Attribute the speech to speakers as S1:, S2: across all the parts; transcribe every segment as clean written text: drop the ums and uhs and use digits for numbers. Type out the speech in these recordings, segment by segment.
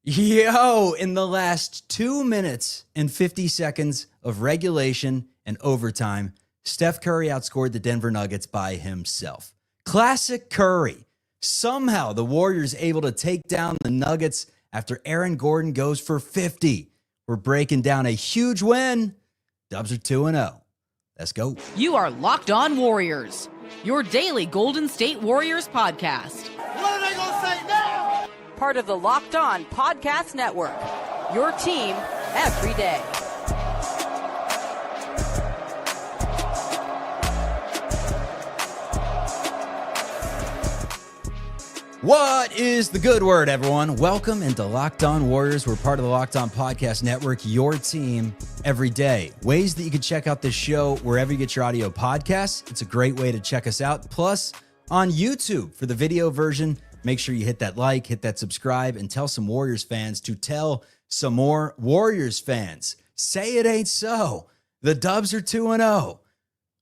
S1: Yo, in the last 2 minutes and 50 seconds of regulation and overtime, Steph Curry outscored the Denver Nuggets by himself. Classic Curry. Somehow the Warriors able to take down the Nuggets after Aaron Gordon goes for 50. We're breaking down a huge win. Dubs are 2-0. Let's go.
S2: You are Locked On Warriors, your daily Golden State Warriors podcast.
S3: What are they going to say now?
S2: Part of the Locked On Podcast Network, your team every day.
S1: What is the good word, everyone? Welcome into Locked On Warriors. We're part of the Locked On Podcast Network, your team every day. Ways that you can check out this show wherever you get your audio podcasts. It's a great way to check us out. Plus, on YouTube for the video version, make sure you hit that like, hit that subscribe, and tell some Warriors fans to tell some more Warriors fans. Say it ain't so. The Dubs are 2-0.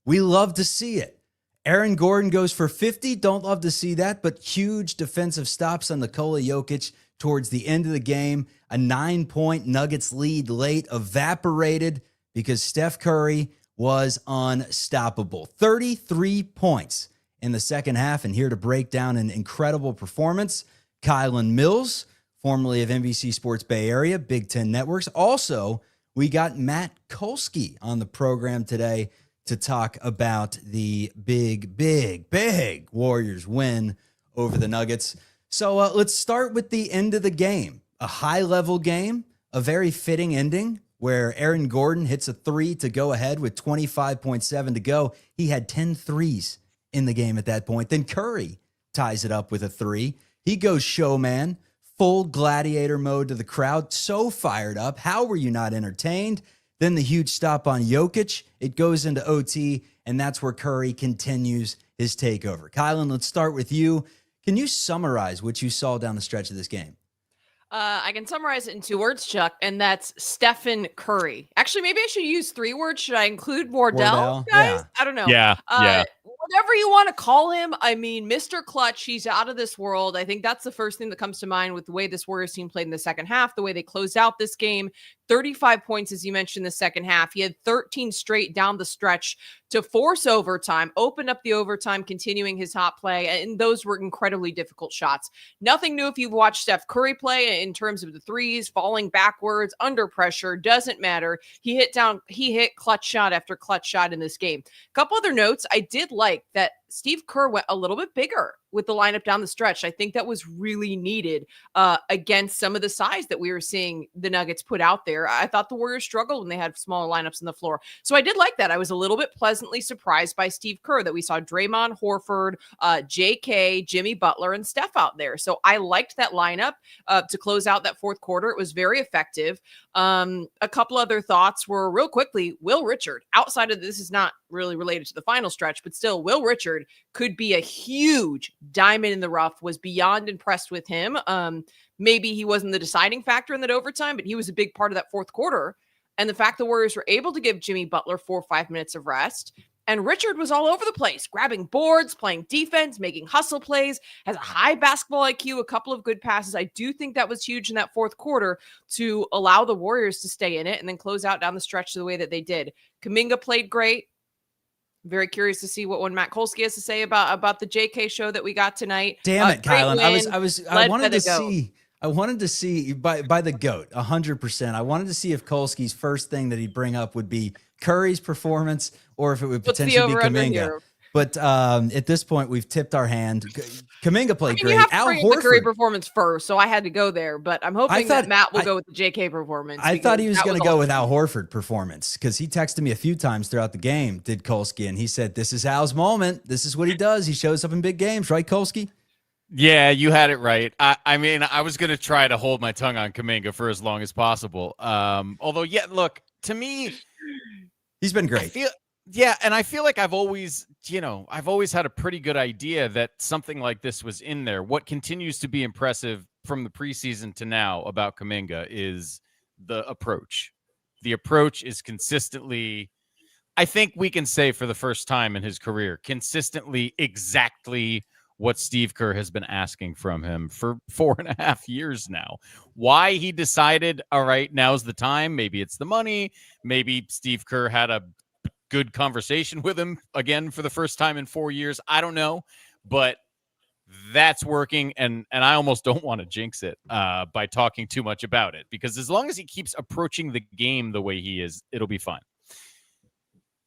S1: We love to see it. Aaron Gordon goes for 50. Don't love to see that, but huge defensive stops on Nikola Jokic towards the end of the game. A 9-point Nuggets lead late evaporated because Steph Curry was unstoppable. 33 points in the second half, and here to break down an incredible performance, Kylen Mills, formerly of NBC Sports Bay Area, Big Ten Networks. Also, we got Matt Kolsky on the program today to talk about the big Warriors win over the Nuggets. So let's start with the end of the game. A high-level game, a very fitting ending where Aaron Gordon hits a three to go ahead with 25.7 to go. He had 10 threes in the game at that point. Then Curry ties it up with a three. He goes showman, full gladiator mode to the crowd. So fired up. How were you not entertained? Then the huge stop on Jokic. It goes into OT, and that's where Curry continues his takeover. Kylen, let's start with you. Can you summarize what you saw down the stretch of this game?
S4: I can summarize it in 2 words, Chuck, and that's Stephen Curry. Actually, maybe I should use 3 words. Should I include Wardell, guys?
S1: Yeah.
S4: I don't know.
S5: Yeah.
S4: Whatever you want to call him. I mean, Mr. Clutch, he's out of this world. I think that's the first thing that comes to mind with the way this Warriors team played in the second half, the way they closed out this game. 35 points, as you mentioned, in the second half. He had 13 straight down the stretch to force overtime, open up the overtime, continuing his hot play. And those were incredibly difficult shots. Nothing new if you've watched Steph Curry play in terms of the threes, falling backwards, under pressure, doesn't matter. He hit clutch shot after clutch shot in this game. A couple other notes. I did like that Steve Kerr went a little bit bigger with the lineup down the stretch. I think that was really needed against some of the size that we were seeing the Nuggets put out there. I thought the Warriors struggled when they had smaller lineups on the floor. So I did like that. I was a little bit pleasantly surprised by Steve Kerr that we saw Draymond, Horford, JK, Jimmy Butler, and Steph out there. So I liked that lineup to close out that fourth quarter. It was very effective. A couple other thoughts were real quickly, Will Richard, outside of this is not really related to the final stretch, but still Will Richard could be a huge diamond in the rough. Was beyond impressed with him. Maybe he wasn't the deciding factor in that overtime, but he was a big part of that fourth quarter. And the fact the Warriors were able to give Jimmy Butler 4 or 5 minutes of rest, and Richard was all over the place, grabbing boards, playing defense, making hustle plays, has a high basketball IQ, a couple of good passes. I do think that was huge in that fourth quarter to allow the Warriors to stay in it and then close out down the stretch the way that they did. Kuminga played great. Very curious to see what one Matt Kolsky has to say about the JK show that we got tonight.
S1: Damn it, Kylen. I wanted to see by the GOAT, 100%. I wanted to see if Kolsky's first thing that he'd bring up would be Curry's performance or if it would potentially be Kuminga. But at this point, we've tipped our hand. Kuminga played great.
S4: You have to
S1: Al
S4: bring
S1: Horford.
S4: the Curry performance first, so I had to go there. But I'm hoping that Matt will go with the JK performance.
S1: I thought he was going to go with Al Horford performance because he texted me a few times throughout the game, did Kolsky, and he said, this is Al's moment. This is what he does. He shows up in big games, right, Kolsky?
S5: Yeah, you had it right. I mean, I was going to try to hold my tongue on Kuminga for as long as possible. Although, yeah, look, to me,
S1: he's been great.
S5: I feel like I've always had a pretty good idea that something like this was in there. What continues to be impressive from the preseason to now about Kuminga is the approach. The approach is consistently, I think we can say for the first time in his career, consistently exactly what Steve Kerr has been asking from him for 4.5 years now. Why he decided, all right, now's the time. Maybe it's the money. Maybe Steve Kerr had a good conversation with him again for the first time in 4 years. I don't know, but that's working. And I almost don't want to jinx it by talking too much about it, because as long as he keeps approaching the game the way he is, it'll be fine.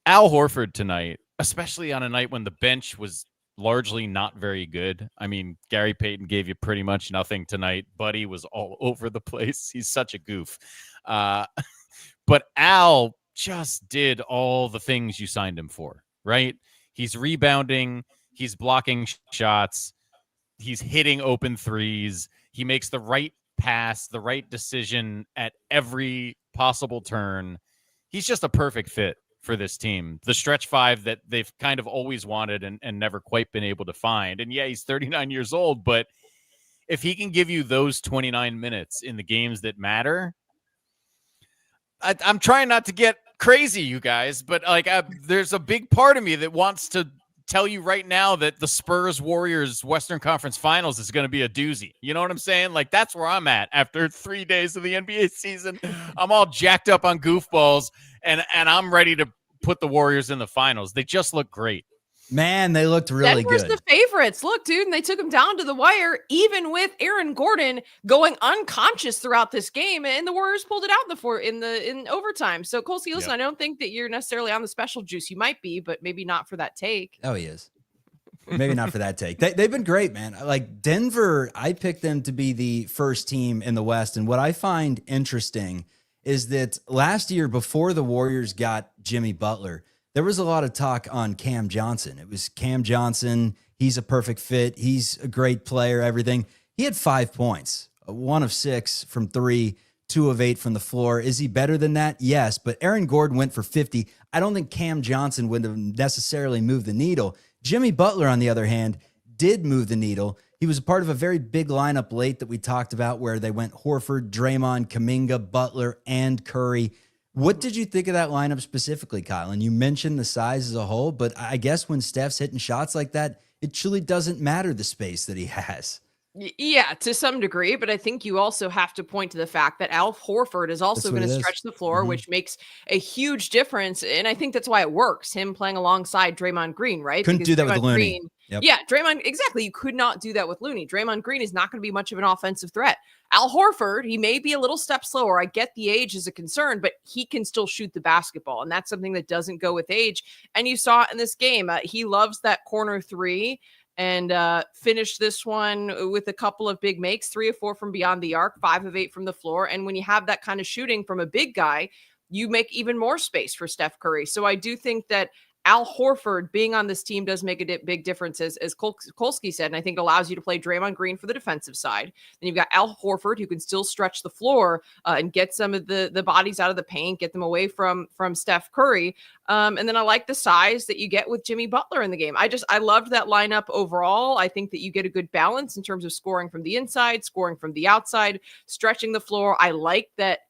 S5: Al Horford tonight, especially on a night when the bench was largely not very good. I mean, Gary Payton gave you pretty much nothing tonight. Buddy was all over the place. He's such a goof. But Al just did all the things you signed him for, right? He's rebounding. He's blocking shots. He's hitting open threes. He makes the right pass, the right decision at every possible turn. He's just a perfect fit for this team. The stretch five that they've kind of always wanted and never quite been able to find. And yeah, he's 39 years old, but if he can give you those 29 minutes in the games that matter, I'm trying not to get crazy, you guys, but like there's a big part of me that wants to tell you right now that the Spurs Warriors Western Conference Finals is going to be a doozy. You know what I'm saying? Like, that's where I'm at after 3 days of the NBA season. I'm all jacked up on goofballs, and I'm ready to put the Warriors in the finals. They just look great.
S1: Man, they looked really
S4: Denver's
S1: good.
S4: The favorites. Look, dude, and they took him down to the wire, even with Aaron Gordon going unconscious throughout this game, and the Warriors pulled it out in overtime. So, Kolsky, listen, I don't think that you're necessarily on the special juice. You might be, but maybe not for that take.
S1: Oh, he is. Maybe not for that take. They've been great, man. Like Denver, I picked them to be the first team in the West, and what I find interesting is that last year, before the Warriors got Jimmy Butler, there was a lot of talk on Cam Johnson. It was Cam Johnson. He's a perfect fit. He's a great player, everything. He had 5 points, 1 of 6 from 3, 2 of 8 from the floor. Is he better than that? Yes, but Aaron Gordon went for 50. I don't think Cam Johnson would have necessarily moved the needle. Jimmy Butler, on the other hand, did move the needle. He was a part of a very big lineup late that we talked about where they went Horford, Draymond, Kuminga, Butler, and Curry. What did you think of that lineup specifically, Kylen? You mentioned the size as a whole, but I guess when Steph's hitting shots like that, it truly doesn't matter the space that he has.
S4: Yeah, to some degree, but I think you also have to point to the fact that Al Horford is also going to stretch the floor, which makes a huge difference. And I think that's why it works, him playing alongside Draymond Green, right?
S1: Couldn't do that with Looney.
S4: Yeah, Draymond, exactly. You could not do that with Looney. Draymond Green is not going to be much of an offensive threat. Al Horford, he may be a little step slower. I get the age is a concern, but he can still shoot the basketball. And that's something that doesn't go with age. And you saw it in this game. He loves that corner three and finished this one with a couple of big makes, 3 of 4 from beyond the arc, 5 of 8 from the floor. And when you have that kind of shooting from a big guy, you make even more space for Steph Curry. So I do think that Al Horford being on this team does make a big difference, as Kolsky said, and I think it allows you to play Draymond Green for the defensive side. Then you've got Al Horford, who can still stretch the floor and get some of the bodies out of the paint, get them away from Steph Curry. And then I like the size that you get with Jimmy Butler in the game. I loved that lineup overall. I think that you get a good balance in terms of scoring from the inside, scoring from the outside, stretching the floor. I like that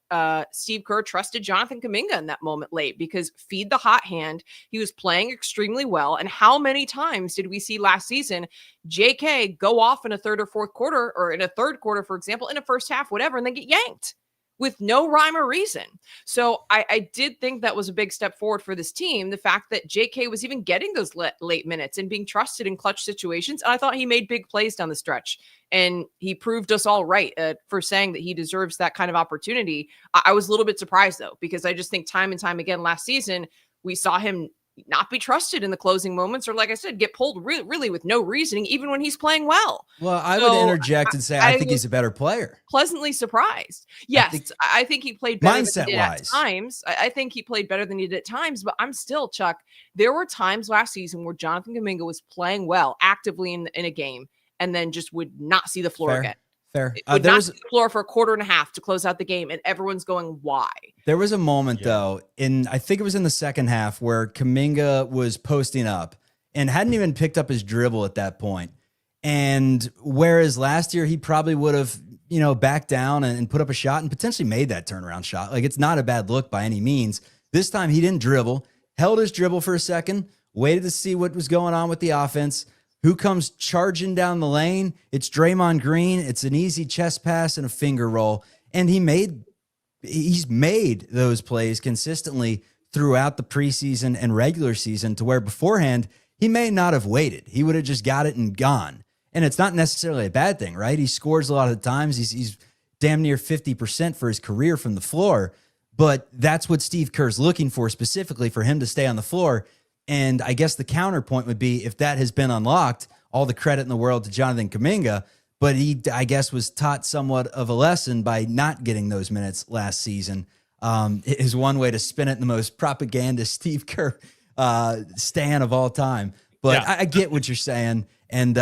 S4: Steve Kerr trusted Jonathan Kuminga in that moment late, because feed the hot hand. He was playing extremely well. And how many times did we see last season JK go off in a third or fourth quarter, or in a third quarter, for example, in a first half, whatever, and then get yanked with no rhyme or reason? So I did think that was a big step forward for this team. The fact that JK was even getting those late minutes and being trusted in clutch situations. And I thought he made big plays down the stretch. And he proved us all right for saying that he deserves that kind of opportunity. I was a little bit surprised, though, because I just think time and time again last season, we saw him not be trusted in the closing moments, or like I said, get pulled really with no reasoning, even when he's playing well.
S1: Well, I would interject and say I think he's a better player.
S4: Pleasantly surprised. Yes, I think he played better than he did at times. I think he played better than he did at times, but I'm still, Chuck, there were times last season where Jonathan Kuminga was playing well, actively in a game, and then just would not see the floor again.
S1: Fair.
S4: Would not see the floor for a quarter and a half to close out the game, and everyone's going, why?
S1: There was a moment, though, I think it was in the second half, where Kuminga was posting up and hadn't even picked up his dribble at that point. And whereas last year he probably would have, backed down and put up a shot and potentially made that turnaround shot. Like, it's not a bad look by any means. This time he didn't dribble, held his dribble for a second, waited to see what was going on with the offense, Who comes charging down the lane? It's Draymond Green. It's an easy chest pass and a finger roll. And he's made those plays consistently throughout the preseason and regular season, to where beforehand he may not have waited. He would have just got it and gone. And it's not necessarily a bad thing, right? He scores a lot of the times. He's damn near 50% for his career from the floor. But that's what Steve Kerr's looking for, specifically for him to stay on the floor. And I guess the counterpoint would be, if that has been unlocked, all the credit in the world to Jonathan Kuminga. But he, I guess, was taught somewhat of a lesson by not getting those minutes last season. Is one way to spin it in the most propaganda Steve Kerr stan of all time. But yeah. I get what you're saying. And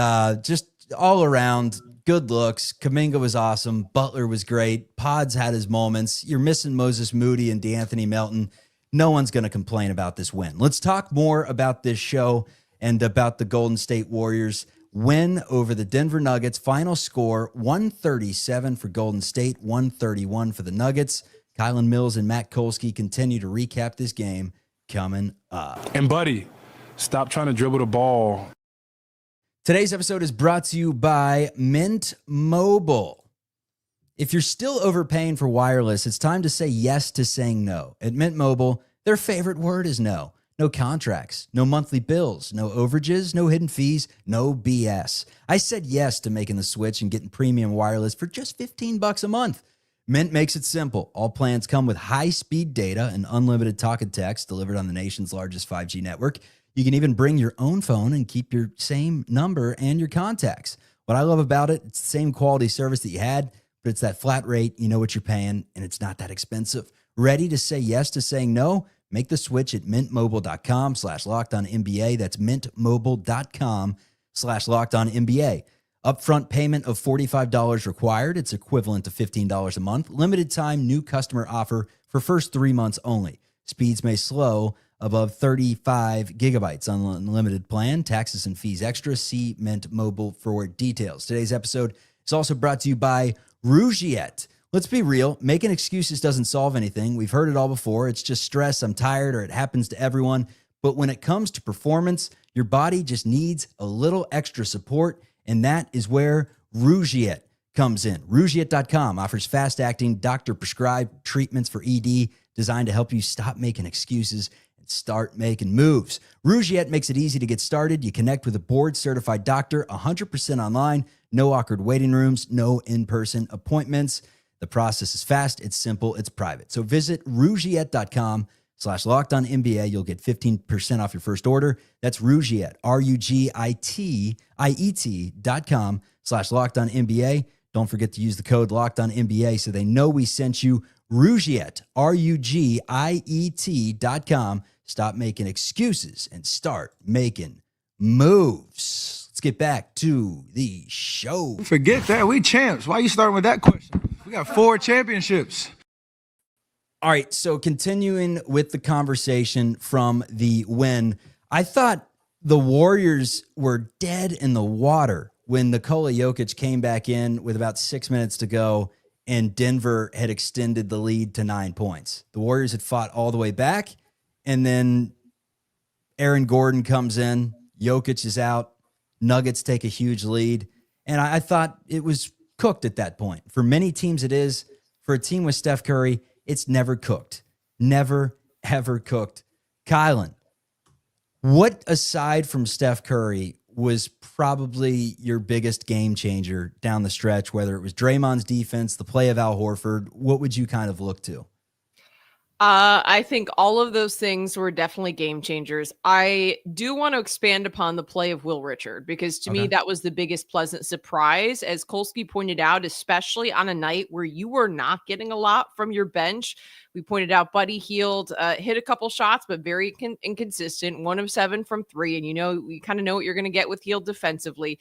S1: just all around, good looks. Kuminga was awesome. Butler was great. Pods had his moments. You're missing Moses Moody and DeAnthony Melton. No one's going to complain about this win. Let's talk more about this show and about the Golden State Warriors win over the Denver Nuggets. Final score, 137 for Golden State, 131 for the Nuggets. Kylen Mills and Matt Kolsky continue to recap this game coming up.
S6: And buddy, stop trying to dribble the ball.
S1: Today's episode is brought to you by Mint Mobile. If you're still overpaying for wireless, it's time to say yes to saying no. At Mint Mobile, their favorite word is no. No contracts, no monthly bills, no overages, no hidden fees, no BS. I said yes to making the switch and getting premium wireless for just $15 a month. Mint makes it simple. All plans come with high-speed data and unlimited talk and text delivered on the nation's largest 5G network. You can even bring your own phone and keep your same number and your contacts. What I love about it, it's the same quality service that you had, but it's that flat rate, you know what you're paying, and it's not that expensive. Ready to say yes to saying no? Make the switch at mintmobile.com/LockedOnNBA. That's mintmobile.com/LockedOnNBA. Upfront payment of $45 required. It's equivalent to $15 a month. Limited time new customer offer for first 3 months only. Speeds may slow above 35 gigabytes on unlimited plan. Taxes and fees extra. See Mint Mobile for details. Today's episode is also brought to you by Rougiette. Let's be real. Making excuses doesn't solve anything. We've heard it all before. It's just stress. I'm tired, or it happens to everyone. But when it comes to performance, your body just needs a little extra support, and that is where Rougiette comes in. Rougiette.com offers fast-acting, doctor-prescribed treatments for ED designed to help you stop making excuses and start making moves. Rougiette makes it easy to get started. You connect with a board-certified doctor, 100% online, no awkward waiting rooms, no in-person appointments. The process is fast, it's simple, it's private. So visit Rougiette.com/LockedOnNBA. You'll get 15% off your first order. That's Rougiette, RUGIETE.com/LockedOnNBA. Don't forget to use the code LockedOnNBA so they know we sent you. Rougiette, RUGIET.com. Stop making excuses and start making moves. Let's get back to the show.
S7: Forget that. We champs. Why are you starting with that question? We got 4 championships.
S1: All right, so continuing with the conversation from the win, I thought the Warriors were dead in the water when Nikola Jokic came back in with about 6 minutes to go and Denver had extended the lead to 9 points. The Warriors had fought all the way back, and then Aaron Gordon comes in, Jokic is out, Nuggets take a huge lead, and I thought it was cooked at that point. For many teams it is. For a team with Steph Curry, it's never cooked. Never, ever cooked. Kylen, what aside from Steph Curry was probably your biggest game changer down the stretch, whether it was Draymond's defense, the play of Al Horford? What would you kind of look to?
S4: I think all of those things were definitely game changers. I do want to expand upon the play of Will Richard, because to me, that was the biggest pleasant surprise. As Kolsky pointed out, especially on a night where you were not getting a lot from your bench. We pointed out Buddy Hield hit a couple shots, but very inconsistent. 1 of 7 from 3. And, we kind of know what you're going to get with Hield defensively.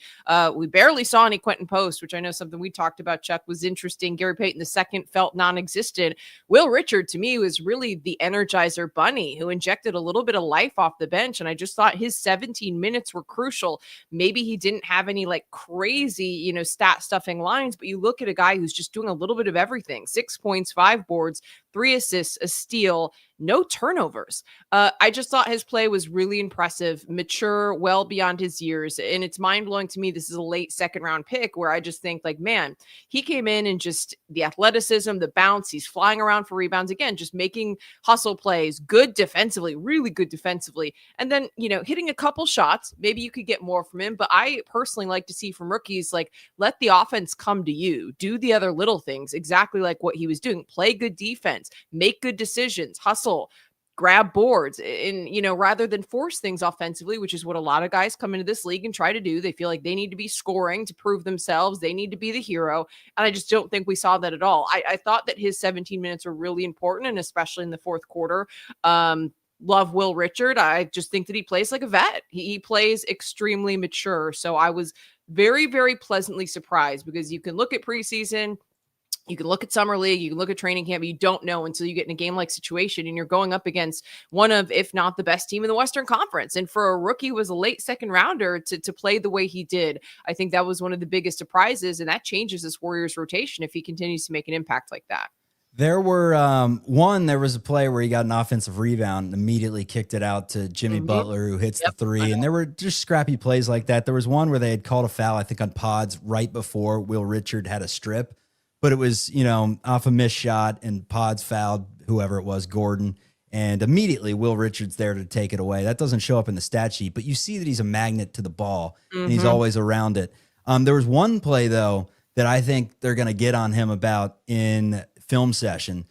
S4: We barely saw any Quentin Post, which I know something we talked about, Chuck, was interesting. Gary Payton II felt non-existent. Will Richard, to me, was really the Energizer Bunny who injected a little bit of life off the bench. And I just thought his 17 minutes were crucial. Maybe he didn't have any crazy, stat stuffing lines, but you look at a guy who's just doing a little bit of everything. 6 points, 5 boards, 3 assists, a steal, no turnovers. I just thought his play was really impressive, mature, well beyond his years. And it's mind blowing to me. This is a late second round pick where I just think, like, man, he came in and just the athleticism, the bounce, he's flying around for rebounds again, just making hustle plays, good defensively, really good defensively. And then, hitting a couple shots, maybe you could get more from him. But I personally like to see from rookies, like, let the offense come to you, do the other little things, exactly like what he was doing, play good defense, make good decisions, hustle, grab boards, and rather than force things offensively, which is what a lot of guys come into this league and try to do. They feel like they need to be scoring to prove themselves. They need to be the hero. And I just don't think we saw that at all. I thought that his 17 minutes were really important, and especially in the fourth quarter. Love Will Richard. I just think that he plays like a vet. He plays extremely mature. So I was very, very pleasantly surprised, because you can look at preseason, you can look at summer league, you can look at training camp, you don't know until you get in a game like situation and you're going up against one of, if not the best team in the Western Conference. And for a rookie who was a late second rounder to play the way he did, I think that was one of the biggest surprises, and that changes this Warriors rotation if he continues to make an impact like that.
S1: There were there was a play where he got an offensive rebound and immediately kicked it out to Jimmy Butler, who hits the three. And there were just scrappy plays like that. There was one where they had called a foul, I think, on Pods right before Will Richard had a strip, but it was, off a missed shot, and Pods fouled whoever it was, Gordon. And immediately Will Richard's there to take it away. That doesn't show up in the stat sheet, but you see that he's a magnet to the ball and he's always around it. There was one play, though, that I think they're going to get on him about in film session.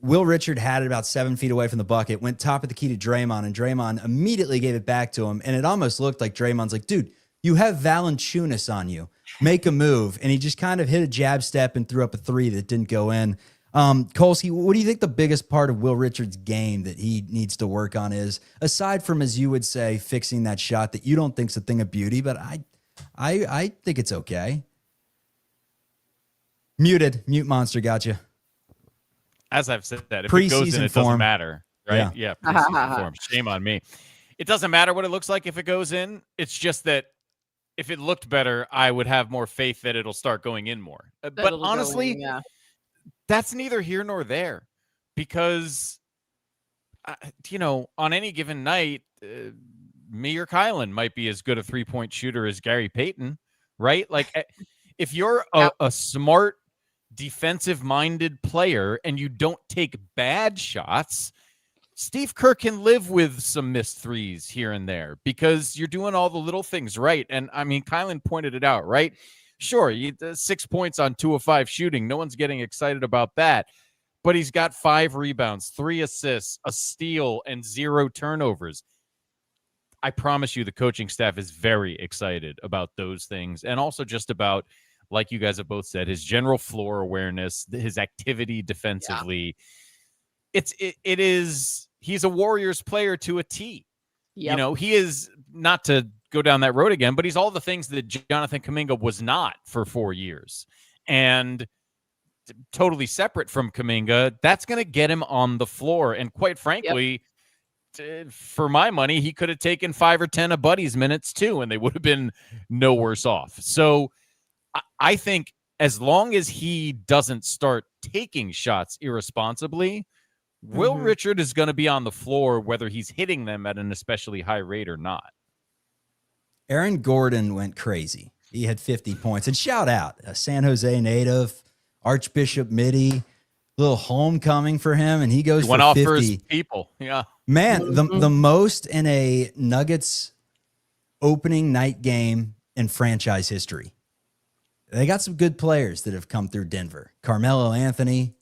S1: Will Richard had it about 7 feet away from the bucket, went top of the key to Draymond, and Draymond immediately gave it back to him. And it almost looked like Draymond's like, dude, you have Valanciunas on you. Make a move. And he just kind of hit a jab step and threw up a three that didn't go in. Kolsky, what do you think the biggest part of Will Richard's game that he needs to work on is, aside from, as you would say, fixing that shot that you don't think's a thing of beauty, but I think it's okay. Mute monster, gotcha.
S5: As I've said that, if
S1: Preseason
S5: it goes in, it
S1: form.
S5: doesn't matter, right? Yeah, preseason form. Shame on me. It doesn't matter what it looks like if it goes in. It's just that if it looked better, I would have more faith that it'll start going in more. But honestly, that's neither here nor there, because, on any given night, me or Kylen might be as good a three-point shooter as Gary Payton, right? Like, if you're a smart, defensive-minded player and you don't take bad shots, Steve Kerr can live with some missed threes here and there because you're doing all the little things right. And I mean, Kylen pointed it out, right? Sure, 6 points on 2 of 5 shooting. No one's getting excited about that. But he's got 5 rebounds, 3 assists, a steal, and 0 turnovers. I promise you the coaching staff is very excited about those things, and also just about, like you guys have both said, his general floor awareness, his activity defensively. Yeah. He's a Warriors player to a T. Yep. He is, not to go down that road again, but he's all the things that Jonathan Kuminga was not for 4 years. And totally separate from Kuminga, that's going to get him on the floor. And quite frankly, for my money, he could have taken 5 or 10 of Buddy's minutes too, and they would have been no worse off. So I think as long as he doesn't start taking shots irresponsibly, Will Richard is going to be on the floor, whether he's hitting them at an especially high rate or not.
S1: Aaron Gordon went crazy. He had 50 points. And shout out, a San Jose native, Archbishop Mitty, little homecoming for him, and he goes
S5: went
S1: for
S5: off
S1: 50.
S5: for his people. Yeah.
S1: Man, the most in a Nuggets opening night game in franchise history. They got some good players that have come through Denver. Carmelo Anthony.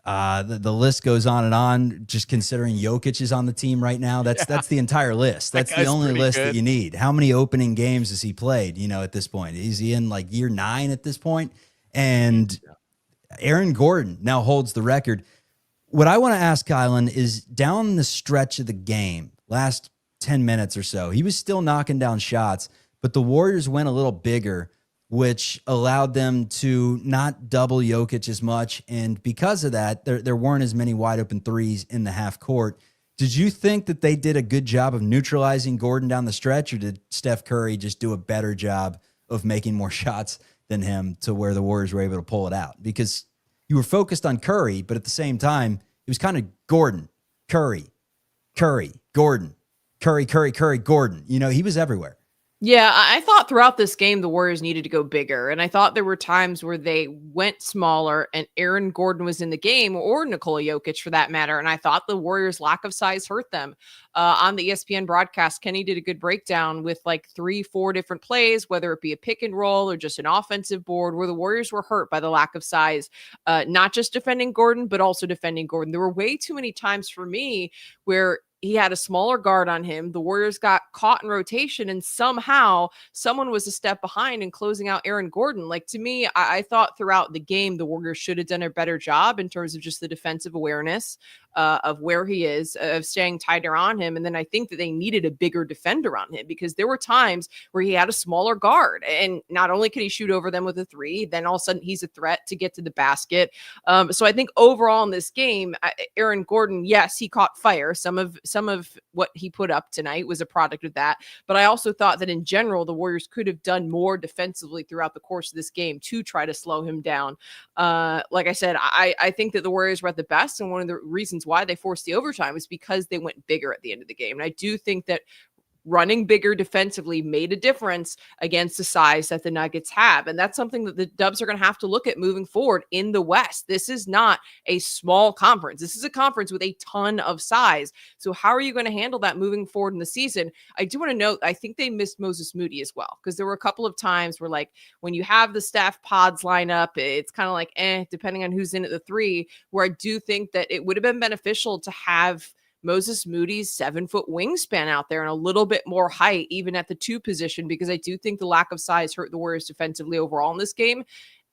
S1: The list goes on, just considering Jokic is on the team right now. That's the entire list. That's the only list that you need. How many opening games has he played, at this point? Is he in like year 9 at this point? And Aaron Gordon now holds the record. What I want to ask Kylen is, down the stretch of the game, last 10 minutes or so, he was still knocking down shots, but the Warriors went a little bigger, which allowed them to not double Jokic as much. And because of that, there weren't as many wide open threes in the half court. Did you think that they did a good job of neutralizing Gordon down the stretch, or did Steph Curry just do a better job of making more shots than him to where the Warriors were able to pull it out? Because you were focused on Curry, but at the same time, it was kind of Gordon, Curry, Gordon, Curry, Gordon. You know, he was everywhere.
S4: Yeah, I thought throughout this game, the Warriors needed to go bigger. And I thought there were times where they went smaller and Aaron Gordon was in the game, or Nikola Jokic for that matter. And I thought the Warriors' lack of size hurt them. On the ESPN broadcast, Kenny did a good breakdown with like 3-4 different plays, whether it be a pick and roll or just an offensive board, where the Warriors were hurt by the lack of size, not just defending Gordon, but also defending Gordon. There were way too many times for me where he had a smaller guard on him. The Warriors got caught in rotation, and somehow someone was a step behind in closing out Aaron Gordon. Like, to me, I thought throughout the game, the Warriors should have done a better job in terms of just the defensive awareness of where he is, of staying tighter on him. And then I think that they needed a bigger defender on him, because there were times where he had a smaller guard, and not only could he shoot over them with a three, then all of a sudden he's a threat to get to the basket. So I think overall in this game, Aaron Gordon, yes, he caught fire. Some of what he put up tonight was a product of that. But I also thought that in general, the Warriors could have done more defensively throughout the course of this game to try to slow him down. Like I said, I think that the Warriors were at the best. And one of the reasons why they forced the overtime is because they went bigger at the end of the game. And I do think that running bigger defensively made a difference against the size that the Nuggets have. And that's something that the Dubs are going to have to look at moving forward in the West. This is not a small conference. This is a conference with a ton of size. So how are you going to handle that moving forward in the season? I do want to note, I think they missed Moses Moody as well, because there were a couple of times where, like, when you have the Steph pods line up, it's kind of like, depending on who's in at the three, where I do think that it would have been beneficial to have Moses Moody's 7-foot wingspan out there and a little bit more height, even at the two position, because I do think the lack of size hurt the Warriors defensively overall in this game.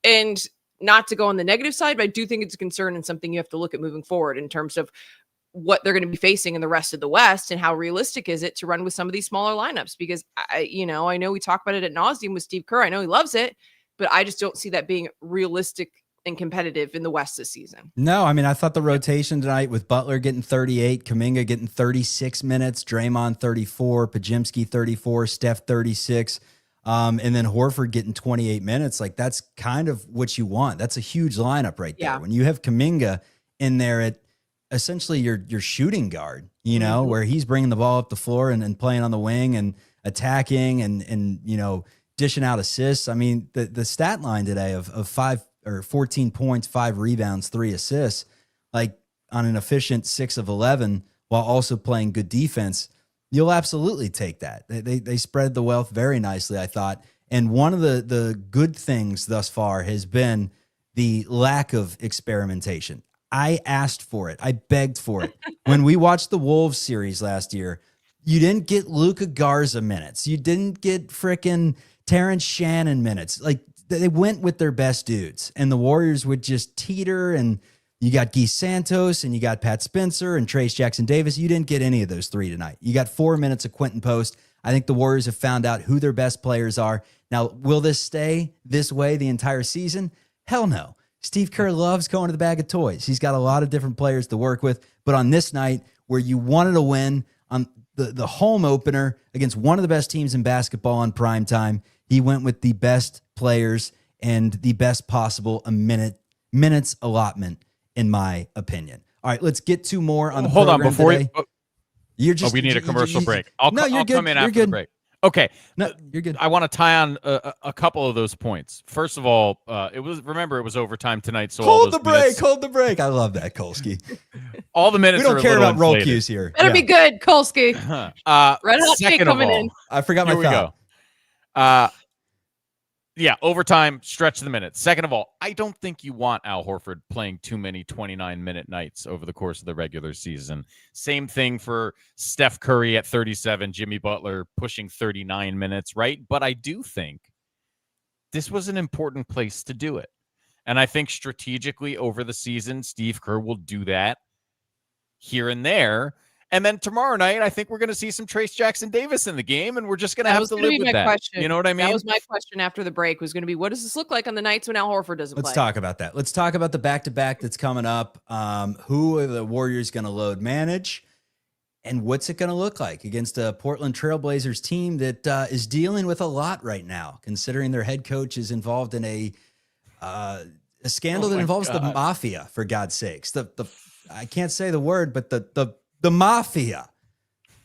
S4: And not to go on the negative side, but I do think it's a concern and something you have to look at moving forward in terms of what they're going to be facing in the rest of the West, and how realistic is it to run with some of these smaller lineups? Because I know we talk about it ad nauseum with Steve Kerr. I know he loves it, but I just don't see that being realistic and competitive in the West this season.
S1: No, I mean, I thought the rotation tonight with Butler getting 38, Kuminga getting 36 minutes, Draymond 34, Pajimski 34, Steph 36, and then Horford getting 28 minutes. Like, that's kind of what you want. That's a huge lineup right there. When you have Kuminga in there at essentially your shooting guard, you know, where he's bringing the ball up the floor and playing on the wing and attacking and you know, dishing out assists. I mean, the stat line today of 14 points, 5 rebounds, 3 assists, like on an efficient 6 of 11, while also playing good defense, you'll absolutely take that. They spread the wealth very nicely, I thought. And one of the good things thus far has been the lack of experimentation. I asked for it. I begged for it. When we watched the Wolves series last year, you didn't get Luka Garza minutes. You didn't get frickin' Terrence Shannon minutes. Like, they went with their best dudes, and the Warriors would just teeter. And you got Guy Santos, and you got Pat Spencer and Trace Jackson-Davis. You didn't get any of those three tonight. You got 4 minutes of Quentin Post. I think the Warriors have found out who their best players are. Now, will this stay this way the entire season? Hell no. Steve Kerr loves going to the bag of toys. He's got a lot of different players to work with. But on this night, where you wanted to win on the home opener against one of the best teams in basketball on prime time, he went with the best players and the best possible minutes allotment, in my opinion. All right, let's get to more on the
S5: hold on
S1: program
S5: before
S1: today.
S5: we need a commercial break. I'll come in after the break. Okay.
S1: No, you're good.
S5: I want to tie on a couple of those points. First of all, it was overtime tonight. So
S1: hold the break. I love that, Kolsky.
S5: All the minutes.
S1: We don't care about roll cues here.
S4: Better be good, Kolsky. Red hot take coming in.
S1: I forgot my thought.
S5: Go. Overtime, stretch the minutes. Second of all, I don't think you want Al Horford playing too many 29-minute nights over the course of the regular season. Same thing for Steph Curry at 37, Jimmy Butler pushing 39 minutes, right? But I do think this was an important place to do it. And I think strategically over the season, Steve Kerr will do that here and there. And then tomorrow night, I think we're going to see some Trace Jackson-Davis in the game, and we're just going to have to live with that.
S4: Question.
S5: You know what I mean?
S4: That was my question after the break, was going to be, what does this look like on the nights when Al Horford doesn't play?
S1: Let's talk about that. Let's talk about the back-to-back that's coming up. Who are the Warriors going to load manage? And what's it going to look like against a Portland Trailblazers team that is dealing with a lot right now, considering their head coach is involved in a A scandal that involves the mafia, for God's sakes. The I can't say the word, but the mafia.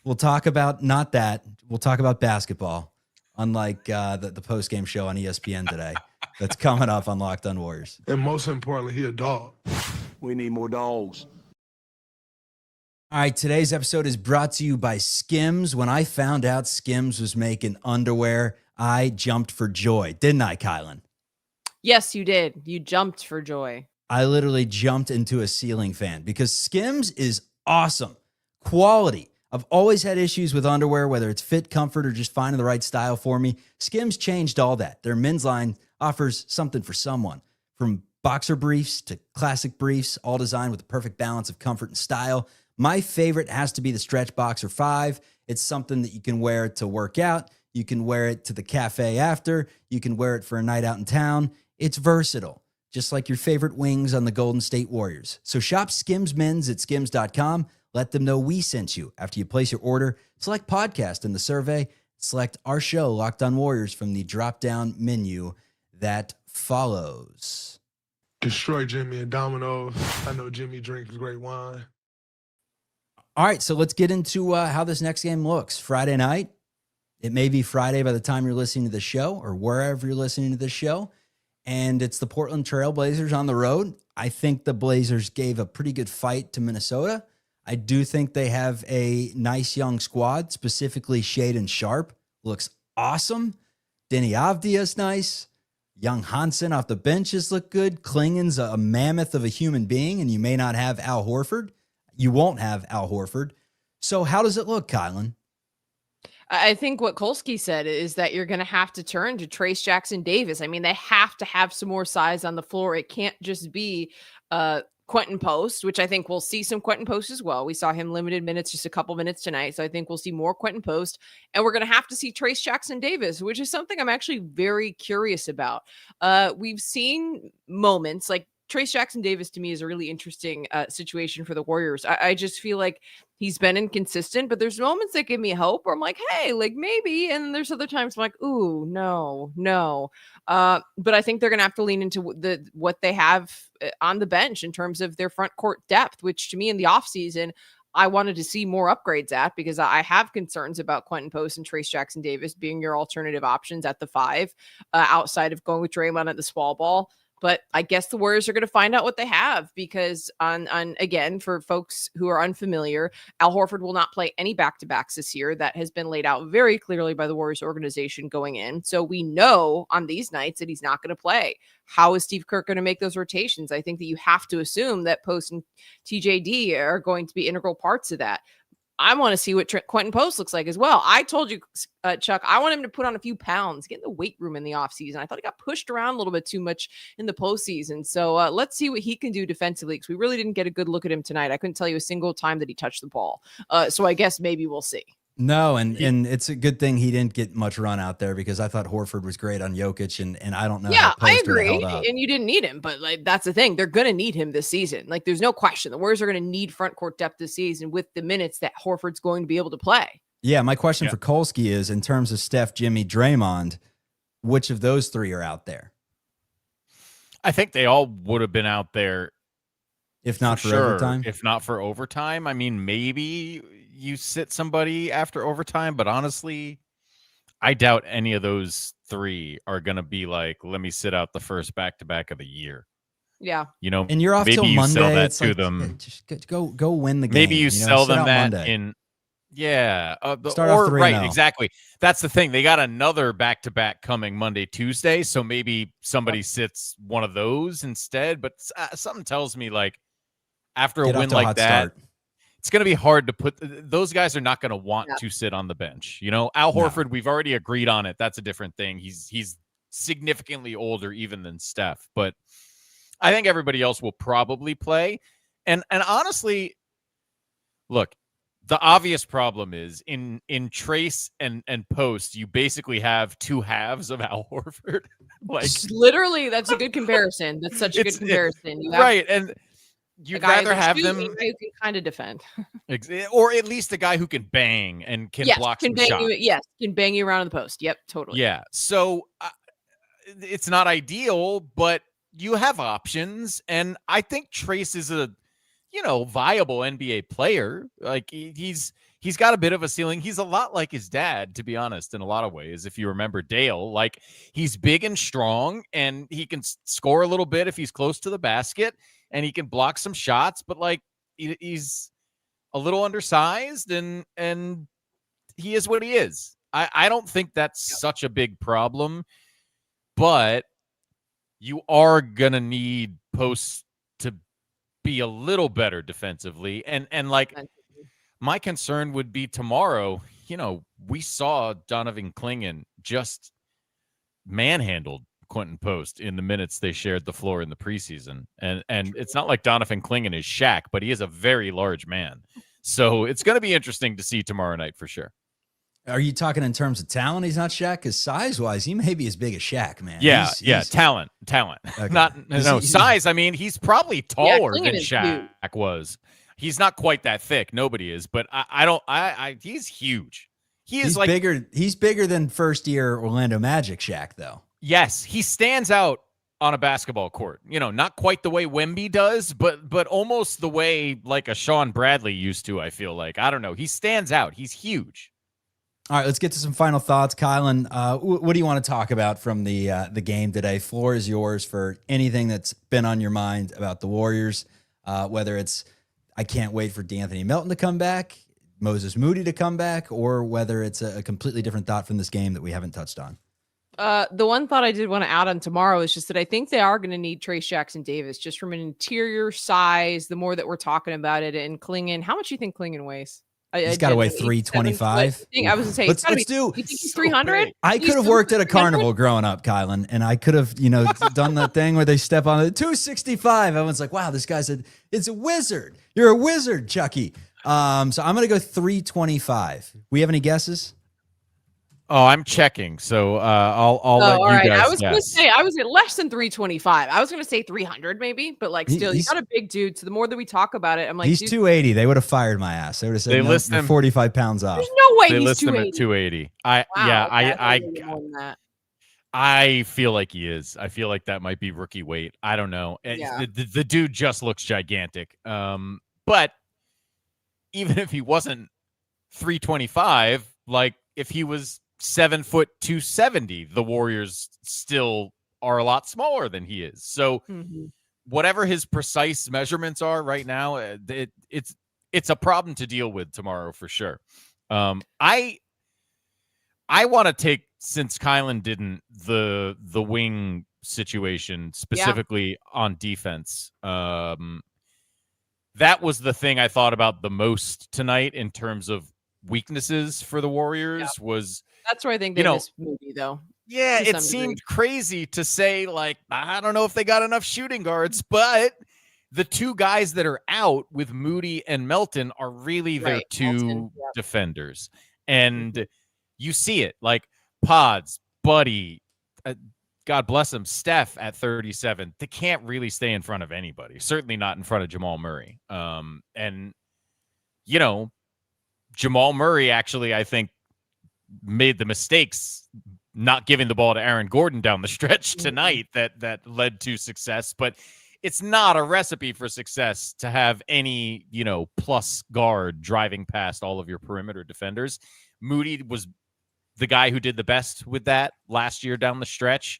S1: We'll talk about not that. We'll talk about basketball, unlike the post-game show on ESPN today. That's coming up on Locked On Warriors.
S6: And most importantly, he a dog.
S3: We need more dogs.
S1: All right, today's episode is brought to you by Skims. When I found out Skims was making underwear, I jumped for joy. Didn't I, Kylen?
S4: Yes, you did. You jumped for joy.
S1: I literally jumped into a ceiling fan because Skims is awesome. Quality. I've always had issues with underwear, whether it's fit, comfort, or just finding the right style for me. Skims changed all that. Their men's line offers something for someone. From boxer briefs to classic briefs, all designed with the perfect balance of comfort and style. My favorite has to be the Stretch Boxer 5. It's something that you can wear to work out. You can wear it to the cafe after. You can wear it for a night out in town. It's versatile, just like your favorite wings on the Golden State Warriors. So shop Skims Men's at skims.com. Let them know we sent you. After you place your order, select podcast in the survey. Select our show, Locked On Warriors, from the drop-down menu that follows.
S6: Destroy Jimmy and Domino's. I know Jimmy drinks great wine.
S1: All right, so let's get into how this next game looks. Friday night. It may be Friday by the time you're listening to the show or wherever you're listening to the show. And it's the Portland Trail Blazers on the road. I think the Blazers gave a pretty good fight to Minnesota. I do think they have a nice young squad, specifically Shaedon Sharpe. Looks awesome. Denny Avdia's nice. Young Hansen off the benches look good. Klingen's a mammoth of a human being, and you may not have Al Horford. You won't have Al Horford. So how does it look, Kylen?
S4: I think what Kolsky said is that you're going to have to turn to Trace Jackson Davis. I mean, they have to have some more size on the floor. It can't just be Quentin Post, which I think we'll see some Quentin Post as well. We saw him limited minutes, just a couple minutes tonight. So I think we'll see more Quentin Post, and we're going to have to see Trace Jackson Davis, which is something I'm actually very curious about. We've seen moments like Trace Jackson Davis to me is a really interesting situation for the Warriors. I just feel like he's been inconsistent, but there's moments that give me hope where I'm like, hey, like maybe. And there's other times I'm like, ooh, no. But I think they're going to have to lean into what they have on the bench in terms of their front court depth, which to me in the offseason, I wanted to see more upgrades at, because I have concerns about Quentin Post and Trace Jackson Davis being your alternative options at the 5, outside of going with Draymond at the small ball. But I guess the Warriors are going to find out what they have, because on again, for folks who are unfamiliar, Al Horford will not play any back-to-backs this year. That has been laid out very clearly by the Warriors organization going in. So we know on these nights that he's not going to play. How is Steve Kerr going to make those rotations? I think that you have to assume that Post and TJD are going to be integral parts of that. I want to see what Quentin Post looks like as well. I told you, Chuck, I want him to put on a few pounds, get in the weight room in the offseason. I thought he got pushed around a little bit too much in the postseason. So let's see what he can do defensively, because we really didn't get a good look at him tonight. I couldn't tell you a single time that he touched the ball. So I guess maybe we'll see.
S1: No, and it's a good thing he didn't get much run out there, because I thought Horford was great on Jokic, and I don't know.
S4: Yeah, I agree. And you didn't need him, but like that's the thing. They're going to need him this season. Like there's no question. The Warriors are going to need front court depth this season with the minutes that Horford's going to be able to play.
S1: Yeah, my question for Kolsky is, in terms of Steph, Jimmy, Draymond, which of those 3 are out there?
S5: I think they all would have been out there.
S1: If not for overtime?
S5: If not for overtime. I mean, maybe you sit somebody after overtime, but honestly, I doubt any of those 3 are going to be like, let me sit out the first back-to-back of the year.
S4: Yeah.
S5: You know,
S1: and you're off till Monday.
S5: Sell that
S1: it's
S5: to
S1: like,
S5: them.
S1: Just go win the game.
S5: Maybe you sell them that
S1: Monday.
S5: in. Yeah.
S1: Start off 3-0.
S5: Right. Exactly. That's the thing. They got another back-to-back coming Monday, Tuesday. So maybe somebody sits one of those instead. But something tells me, like, after a win like that, it's going to be hard to put. Those guys are not going to want to sit on the bench. You know, Al Horford, we've already agreed on it. That's a different thing. He's significantly older even than Steph. But I think everybody else will probably play. And honestly, look, the obvious problem is in Trace and Post, you basically have 2 halves of Al Horford. Like
S4: literally, that's a good comparison. That's such a good comparison. You have,
S5: right. And you'd rather have them
S4: who can kind of defend,
S5: or at least a guy who can bang and can block some shots.
S4: Can bang you around in the post. Yep, totally.
S5: Yeah. So it's not ideal, but you have options, and I think Trace is a viable NBA player. Like he's got a bit of a ceiling. He's a lot like his dad, to be honest, in a lot of ways. If you remember Dale, like he's big and strong, and he can score a little bit if he's close to the basket, and he can block some shots. But like he's a little undersized, and he is what he is. I don't think that's such a big problem, but you are gonna need posts to be a little better defensively. And like my concern would be tomorrow, we saw Donovan Clingan just manhandled Quentin Post in the minutes they shared the floor in the preseason. And it's not like Donovan Clingan is Shaq, but he is a very large man. So it's going to be interesting to see tomorrow night for sure.
S1: Are you talking in terms of talent? He's not Shaq, because size-wise, he may be as big as Shaq, man.
S5: Yeah, talent.
S1: Okay.
S5: Not size. I mean, he's probably taller than Shaq
S4: huge.
S5: was. He's not quite that thick. Nobody is, but he's huge. He's like
S1: bigger. He's bigger than first-year Orlando Magic Shaq, though.
S5: Yes, he stands out on a basketball court. Not quite the way Wemby does, but almost the way like a Sean Bradley used to. I feel like, I don't know. He stands out. He's huge.
S1: All right, let's get to some final thoughts. Kylen, what do you want to talk about from the game today? Floor is yours for anything that's been on your mind about the Warriors, whether it's I can't wait for D'Anthony Melton to come back, Moses Moody to come back, or whether it's a completely different thought from this game that we haven't touched on.
S4: The one thought I did want to add on tomorrow is just that I think they are going to need Trace Jackson Davis just from an interior size, the more that we're talking about it. And Clingan, how much do you think Clingan weighs?
S1: He's got to weigh 325.
S4: I was going to say,
S1: let's do.
S4: You think he's 300?
S1: I could have worked at a carnival growing up, Kylen, and I could have, done that thing where they step on it. 265. Everyone's like, wow, this guy's it's a wizard. You're a wizard, Chucky. So I'm going to go 325. We have any guesses?
S5: Oh, I'm checking. So I'll let you
S4: right.
S5: guys
S4: I was going to say I was at less than 325. I was going to say 300 maybe, but like still, he's got a big dude. So the more that we talk about it, I'm like,
S1: he's 280. They would have fired my ass. They would have said
S5: they list
S1: him 45 pounds off.
S4: There's no way
S5: they
S4: he's
S5: list
S4: 280.
S5: him at 280. I feel like he is. I feel like that might be rookie weight. I don't know.
S4: Yeah.
S5: The dude just looks gigantic. But even if he wasn't 325, like if he was 7 foot 270, the Warriors still are a lot smaller than he is. So whatever his precise measurements are right now, it's a problem to deal with tomorrow for sure. I want to take, since Kylen didn't, the wing situation specifically on defense. That was the thing I thought about the most tonight in terms of weaknesses for the Warriors. Was
S4: that's where I think they missed Moody, though.
S5: Yeah, it seemed crazy to say, like, I don't know if they got enough shooting guards, but the two guys that are out with Moody and Melton are really their two defenders. And you see it, like Pods, Buddy, God bless him, Steph at 37. They can't really stay in front of anybody, certainly not in front of Jamal Murray. And, Jamal Murray actually, I think, made the mistakes not giving the ball to Aaron Gordon down the stretch tonight that led to success. But it's not a recipe for success to have any, plus guard driving past all of your perimeter defenders. Moody was the guy who did the best with that last year down the stretch.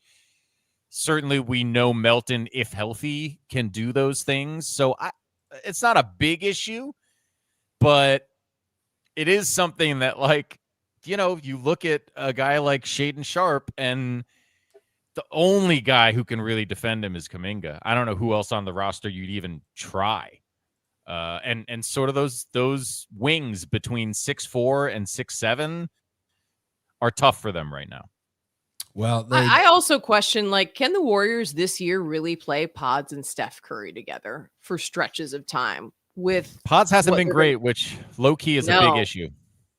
S5: Certainly we know Melton, if healthy, can do those things. So it's not a big issue, but it is something that, like, you look at a guy like Shaedon Sharpe, and the only guy who can really defend him is Kuminga. I don't know who else on the roster you'd even try. And sort of those wings between 6'4" and 6'7" are tough for them right now.
S1: Well,
S4: I also question, like, can the Warriors this year really play Pods and Steph Curry together for stretches of time? With
S5: Pods hasn't been great, which low key is a big issue.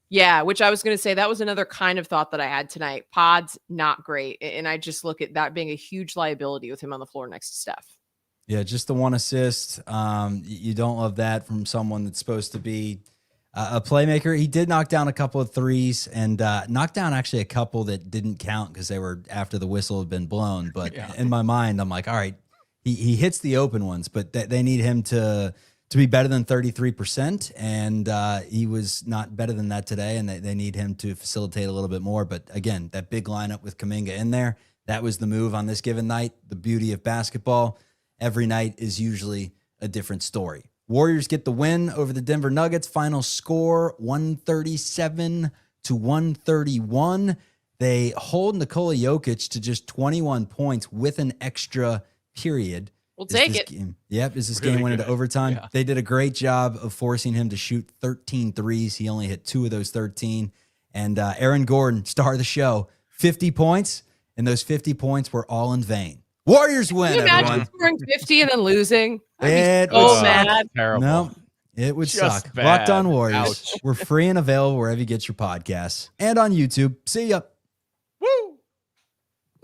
S4: Yeah, which I was going to say, that was another kind of thought that I had tonight. Pods, not great. And I just look at that being a huge liability with him on the floor next to Steph.
S1: Yeah, just the one assist. You don't love that from someone that's supposed to be a playmaker. He did knock down a couple of threes and knocked down actually a couple that didn't count because they were after the whistle had been blown. But in my mind, I'm like, all right, he hits the open ones, but they need him to be better than 33%. And he was not better than that today. And they need him to facilitate a little bit more. But again, that big lineup with Kuminga in there, that was the move on this given night. The beauty of basketball, every night is usually a different story. Warriors get the win over the Denver Nuggets. Final score 137-131. They hold Nikola Jokic to just 21 points with an extra period.
S4: We'll take it.
S1: Is this
S5: Really
S1: game went
S5: good.
S1: into overtime?
S5: Yeah.
S1: They did a great job of forcing him to shoot 13 threes. He only hit 2 of those 13. And Aaron Gordon, star of the show, 50 points. And those 50 points were all in vain. Warriors win,
S4: Can you imagine
S1: everyone.
S4: scoring 50 and then losing?
S1: It
S4: so
S1: would suck.
S4: mad.
S5: Terrible.
S1: No, it would
S5: Just
S1: suck.
S5: bad.
S1: Locked On Warriors.
S5: Ouch.
S1: We're free and available wherever you get your podcasts and on YouTube. See ya.